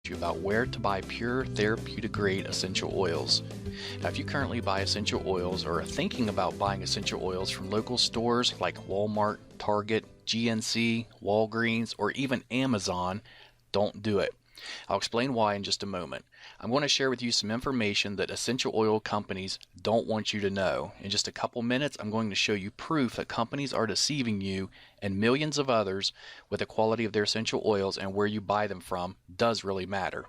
you about where to buy pure therapeutic grade essential oils. Now, if you currently buy essential oils or are thinking about buying essential oils from local stores like Walmart, Target, GNC, Walgreens, or even Amazon, don't do it. I'll explain why in just a moment. I'm going to share with you some information that essential oil companies don't want you to know. In just a couple minutes, I'm going to show you proof that companies are deceiving you and millions of others with the quality of their essential oils, and where you buy them from does really matter.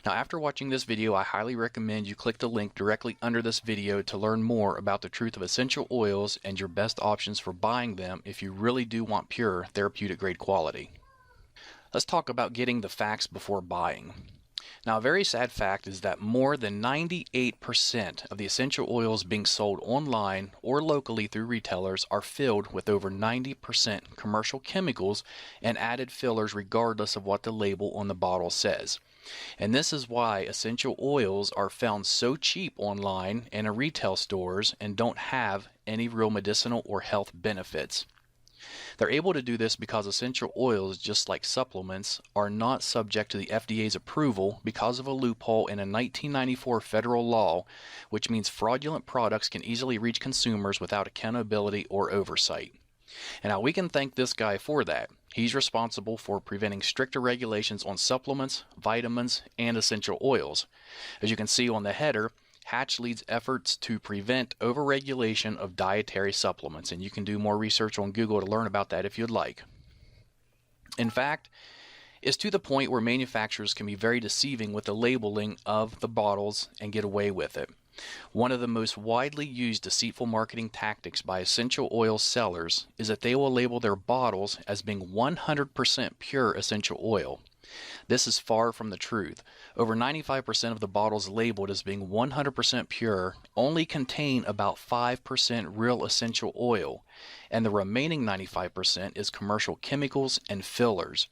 Now, after watching this video, I highly recommend you click the link directly under this video to learn more about the truth of essential oils and your best options for buying them if you really do want pure therapeutic grade quality. Let's talk about getting the facts before buying. Now, a very sad fact is that more than 98% of the essential oils being sold online or locally through retailers are filled with over 90% commercial chemicals and added fillers regardless of what the label on the bottle says. And this is why essential oils are found so cheap online and in retail stores and don't have any real medicinal or health benefits. They're able to do this because essential oils, just like supplements, are not subject to the FDA's approval because of a loophole in a 1994 federal law, which means fraudulent products can easily reach consumers without accountability or oversight. And now we can thank this guy for that. He's responsible for preventing stricter regulations on supplements, vitamins, and essential oils. As you can see on the header, Hatch leads efforts to prevent overregulation of dietary supplements, and you can do more research on Google to learn about that if you'd like. In fact, it's to the point where manufacturers can be very deceiving with the labeling of the bottles and get away with it. One of the most widely used deceitful marketing tactics by essential oil sellers is that they will label their bottles as being 100% pure essential oil. This is far from the truth. Over 95% of the bottles labeled as being 100% pure only contain about 5% real essential oil, and the remaining 95% is commercial chemicals and fillers.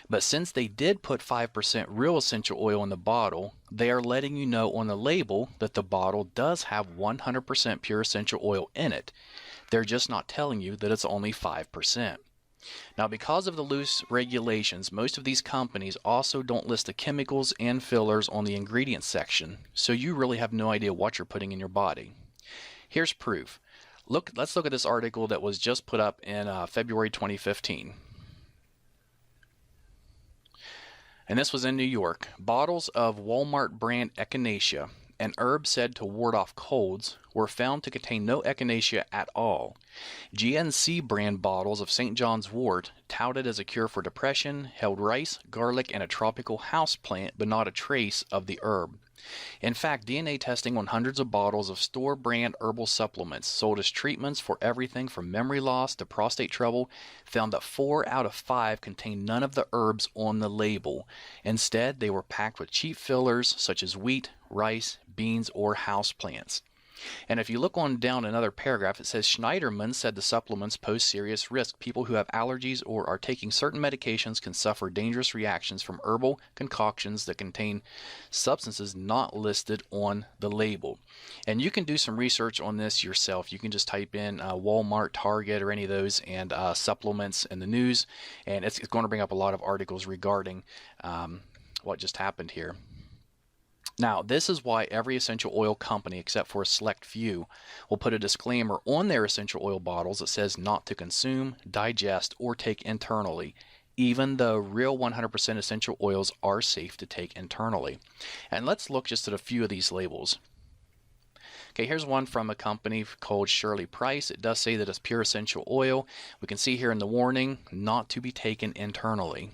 But since they did put 5% real essential oil in the bottle, they are letting you know on the label that the bottle does have 100% pure essential oil in it. They're just not telling you that it's only 5%. Now, because of the loose regulations, most of these companies also don't list the chemicals and fillers on the ingredients section, so you really have no idea what you're putting in your body. Here's proof. Let's look at this article that was just put up in February 2015. And this was in New York. Bottles of Walmart brand echinacea, an herb said to ward off colds, were found to contain no echinacea at all. GNC brand bottles of St. John's wort, touted as a cure for depression, held rice, garlic, and a tropical house plant, but not a trace of the herb. In fact, DNA testing on hundreds of bottles of store-brand herbal supplements sold as treatments for everything from memory loss to prostate trouble found that 4 out of 5 contained none of the herbs on the label. Instead, they were packed with cheap fillers such as wheat, rice, beans, or houseplants. And if you look on down another paragraph, it says Schneiderman said the supplements pose serious risk. People who have allergies or are taking certain medications can suffer dangerous reactions from herbal concoctions that contain substances not listed on the label. And you can do some research on this yourself. You can just type in Walmart, Target, or any of those, and supplements in the news, and it's going to bring up a lot of articles regarding what just happened here. Now, this is why every essential oil company, except for a select few, will put a disclaimer on their essential oil bottles that says not to consume, digest, or take internally, even though real 100% essential oils are safe to take internally. And let's look just at a few of these labels. Okay, here's one from a company called Shirley Price. It does say that it's pure essential oil. We can see here in the warning, not to be taken internally.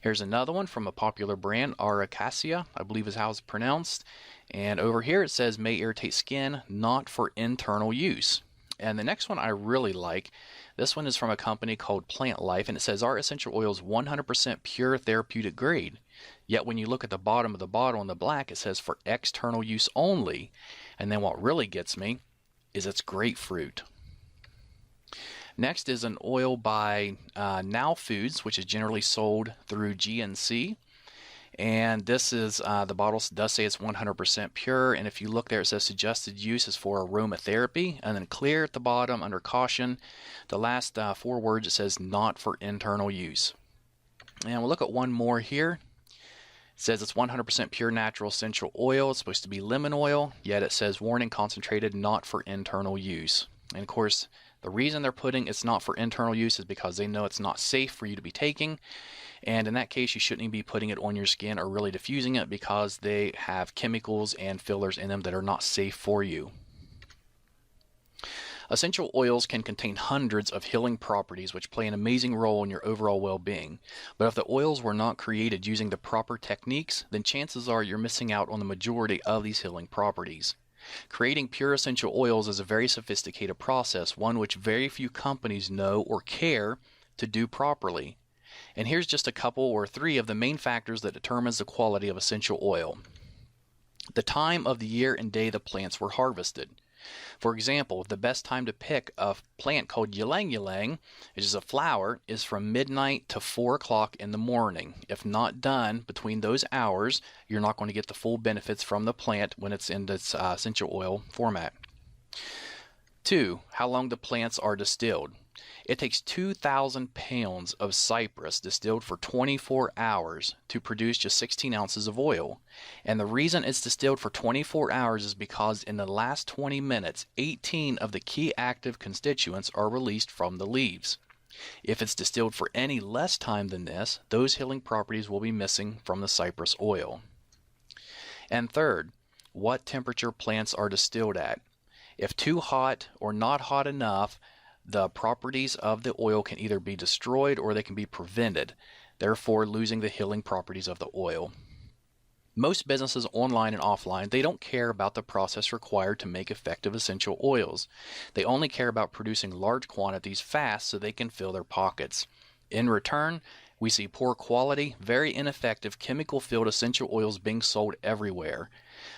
Here's another one from a popular brand, Aracacia, I believe is how it's pronounced. And over here it says may irritate skin, not for internal use. And the next one I really like. This one is from a company called Plant Life, and it says our essential oil is 100% pure therapeutic grade. Yet when you look at the bottom of the bottle in the black, it says for external use only. And then what really gets me is it's grapefruit. Next is an oil by Now Foods, which is generally sold through GNC. And this is, the bottle does say it's 100% pure. And if you look there, it says suggested use is for aromatherapy. And then clear at the bottom under caution. The last 4 words, it says not for internal use. And we'll look at one more here. says it's 100% pure natural essential oil. It's supposed to be lemon oil, yet it says warning concentrated, not for internal use. And of course, the reason they're putting it's not for internal use is because they know it's not safe for you to be taking. And in that case, you shouldn't even be putting it on your skin or really diffusing it because they have chemicals and fillers in them that are not safe for you. Essential oils can contain hundreds of healing properties which play an amazing role in your overall well-being. But if the oils were not created using the proper techniques, then chances are you're missing out on the majority of these healing properties. Creating pure essential oils is a very sophisticated process, one which very few companies know or care to do properly. And here's just a couple or three of the main factors that determines the quality of essential oil. The time of the year and day the plants were harvested. For example, the best time to pick a plant called ylang ylang, which is a flower, is from midnight to 4 o'clock in the morning. If not done between those hours, you're not going to get the full benefits from the plant when it's in this essential oil format. 2. How long the plants are distilled. It takes 2,000 pounds of cypress distilled for 24 hours to produce just 16 ounces of oil. And the reason it's distilled for 24 hours is because in the last 20 minutes, 18 of the key active constituents are released from the leaves. If it's distilled for any less time than this, those healing properties will be missing from the cypress oil. And third, what temperature plants are distilled at. If too hot or not hot enough, the properties of the oil can either be destroyed or they can be prevented, therefore losing the healing properties of the oil. Most businesses online and offline, they don't care about the process required to make effective essential oils. They only care about producing large quantities fast so they can fill their pockets. In return, we see poor quality, very ineffective chemical-filled essential oils being sold everywhere.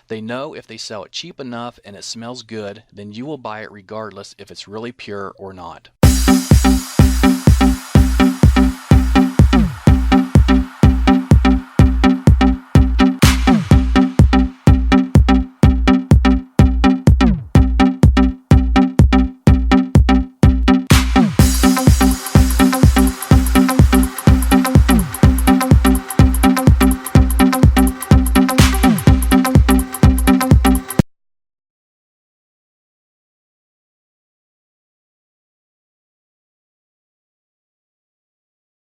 They know if they sell it cheap enough and it smells good, then you will buy it regardless if it's really pure or not.